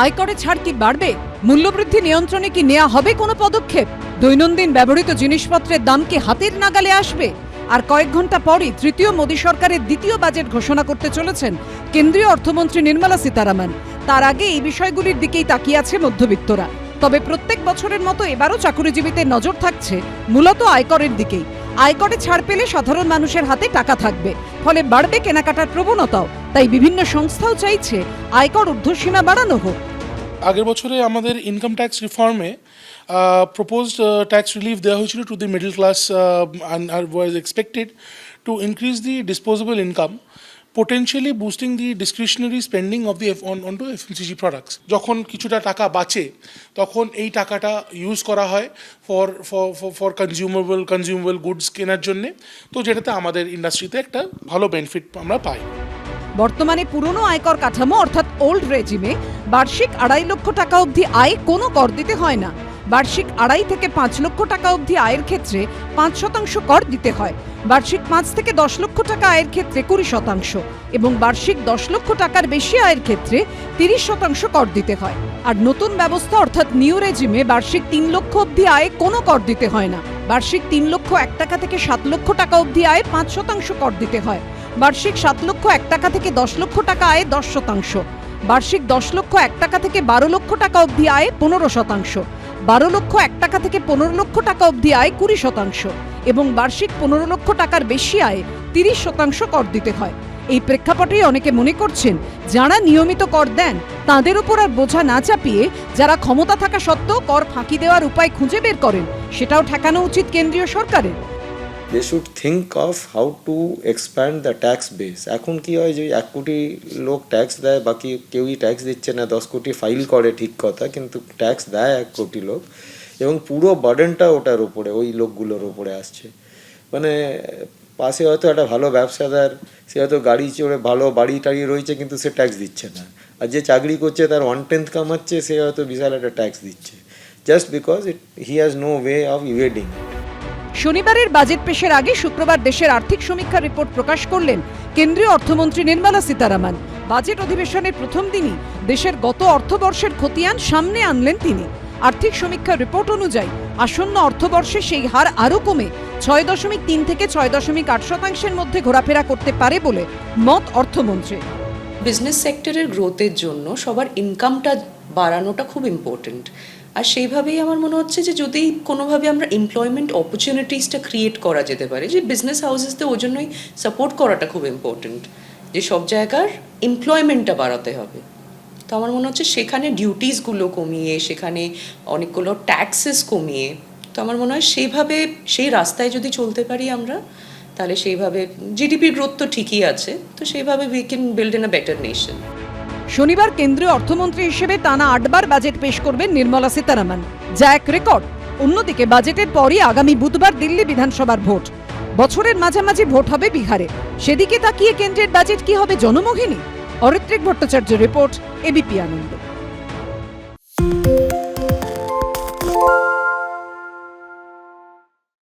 আয়করে ছাড় কি বাড়বে? মূল্যবৃদ্ধি নিয়ন্ত্রণে কি নেওয়া হবে কোনো পদক্ষেপ? দৈনন্দিন ব্যবহৃত জিনিসপত্রের দাম কি হাতের নাগালে আসবে? আর কয়েক ঘন্টা পরই তৃতীয় মোদী সরকারের দ্বিতীয় বাজেট ঘোষণা করতে চলেছেন কেন্দ্রীয় অর্থমন্ত্রী নির্মলা সীতারামন। তার আগে এই বিষয়গুলির দিকেই তাকিয়ে আছে মধ্যবিত্তরা। তবে প্রত্যেক বছরের মতো এবারও চাকুরিজীবীদের নজর থাকছে মূলত আয়করের দিকেই। আয়করে ছাড় পেলে সাধারণ মানুষের হাতে টাকা থাকবে, ফলে বাড়বে কেনাকাটার প্রবণতাও। তাই বিভিন্ন সংস্থাও চাইছে আয়কর ঊর্ধ্বসীমা বাড়ানো হোক। আগের বছরে আমাদের ইনকাম ট্যাক্স রিফর্মে প্রপোজড ট্যাক্স রিলিফ দেওয়া হয়েছিল to the middle class and was expected to increase the disposable income, potentially boosting the discretionary spending of the onto FMCG products. যখন কিছুটা টাকা বাঁচে তখন এই টাকাটা ইউজ করা হয় ফর কনজিউমেবল গুডস কেনার জন্যে, তো যেটাতে আমাদের ইন্ডাস্ট্রিতে একটা ভালো বেনিফিট আমরা পাই। বর্তমানে পুরনো আয়কর কাঠামো অর্থাৎ ওল্ড রেজিমে বার্ষিক 2.5 লক্ষ টাকা অবধি আয় কোনো কর দিতে হয় না। বার্ষিক 2.5 থেকে 5 লক্ষ টাকা অবধি আয়ের ক্ষেত্রে 5% কর দিতে হয়। বার্ষিক 5 থেকে 10 লক্ষ টাকা আয়ের ক্ষেত্রে 20% এবং বার্ষিক 10 লক্ষ টাকার বেশি আয়ের ক্ষেত্রে 30% কর দিতে হয়। আর নতুন ব্যবস্থা অর্থাৎ নিউ রেজিমে বার্ষিক 3 লক্ষ অবধি আয়ে কোনো কর দিতে হয় না। বার্ষিক 3 লক্ষ 1 টাকা থেকে 7 লক্ষ টাকা অবধি আয়ে 5% কর দিতে হয়। বার্ষিক 7 লক্ষ 1 টাকা থেকে 10 লক্ষ টাকা আয়ে 10%, বার্ষিক 10 লক্ষ 1 টাকা থেকে 12 লক্ষ টাকা অবধি আয়ে 15%, 12 লক্ষ 1 টাকা থেকে 15 লক্ষ টাকা অবধি আয়ে 20% এবং বার্ষিক 15 লক্ষ টাকার বেশি আয়ে 30% কর দিতে হয়। এই প্রেক্ষাপটেই অনেকে মনে করছেন যারা নিয়মিত কর দেন তাদের উপর আর বোঝা না চাপিয়ে যারা ক্ষমতা থাকা সত্ত্বেও কর ফাঁকি দেওয়ার উপায় খুঁজে বের করেন সেটাও ঠেকানো উচিত কেন্দ্রীয় সরকারের। They should think of how to expand the tax base. এখন কি হয় যে 1 কোটি লোক ট্যাক্স দেয়, বাকি কেউই ট্যাক্স দিচ্ছে না। 10 কোটি ফাইল করে ঠিক কথা, কিন্তু ট্যাক্স দেয় 1 কোটি লোক এবং পুরো বার্ডেনটা ওটার উপরে, ওই লোকগুলোর উপরে আসছে। মানে পাশে হয়তো একটা ভালো ব্যবসাদার, সে হয়তো গাড়ি চড়ে ভালো বাড়ি টাড়ি রয়েছে কিন্তু সে ট্যাক্স দিচ্ছে না। আর যে চাকরি করছে তার 1/10 কামাচ্ছে, সে হয়তো বিশাল একটা ট্যাক্স দিচ্ছে, just because he has no way of evading. শনিবারের বাজেট পেশের আগে শুক্রবার দেশের আর্থিক সমীক্ষা রিপোর্ট প্রকাশ করলেন কেন্দ্রীয় অর্থমন্ত্রী নির্মলা সীতারামন। বাজেট অধিবেশনের প্রথম দিনই দেশের গত অর্থবর্ষের খতিয়ান সামনে আনলেন তিনি। আর্থিক সমীক্ষা রিপোর্ট অনুযায়ী আসন্ন অর্থবর্ষে সেই হার আরও কমে 6.3 থেকে 6.8% মধ্যে ঘোরাফেরা করতে পারে বলে মত অর্থমন্ত্রী। বিজনেস সেক্টরের গ্রোথের জন্য সবার ইনকামটা বাড়ানোটা খুব ইম্পর্টেন্ট। আর সেইভাবেই আমার মনে হচ্ছে যে যদি কোনোভাবে আমরা এমপ্লয়মেন্ট অপরচুনিটিসটা ক্রিয়েট করা যেতে পারে, যে বিজনেস হাউসেসতে ওই জন্যই সাপোর্ট করাটা খুব ইম্পর্টেন্ট, যে সব জায়গার এমপ্লয়মেন্টটা বাড়াতে হবে। তো আমার মনে হচ্ছে সেখানে ডিউটিসগুলো কমিয়ে, সেখানে অনেকগুলো ট্যাক্সেস কমিয়ে, তো আমার মনে হয় সেইভাবে সেই রাস্তায় যদি চলতে পারি আমরা, তাহলে সেইভাবে জিডিপির গ্রোথ তো ঠিকই আছে, তো সেইভাবে we can build in a better nation. শনিবার কেন্দ্রীয় অর্থমন্ত্রী হিসেবে টানা 8 বার বাজেট পেশ করবেন নির্মলা সীতারামন, যা এক রেকর্ড। অন্যদিকে বাজেটের পরই আগামী বুধবার দিল্লি বিধানসভার ভোট। বছরের মাঝামাঝি ভোট হবে বিহারে। সেদিকে তাকিয়ে কেন্দ্রের বাজেট কি হবে জনমোহিনী? অরিত্রিক ভট্টাচার্যের রিপোর্ট, এবিপি আনন্দ।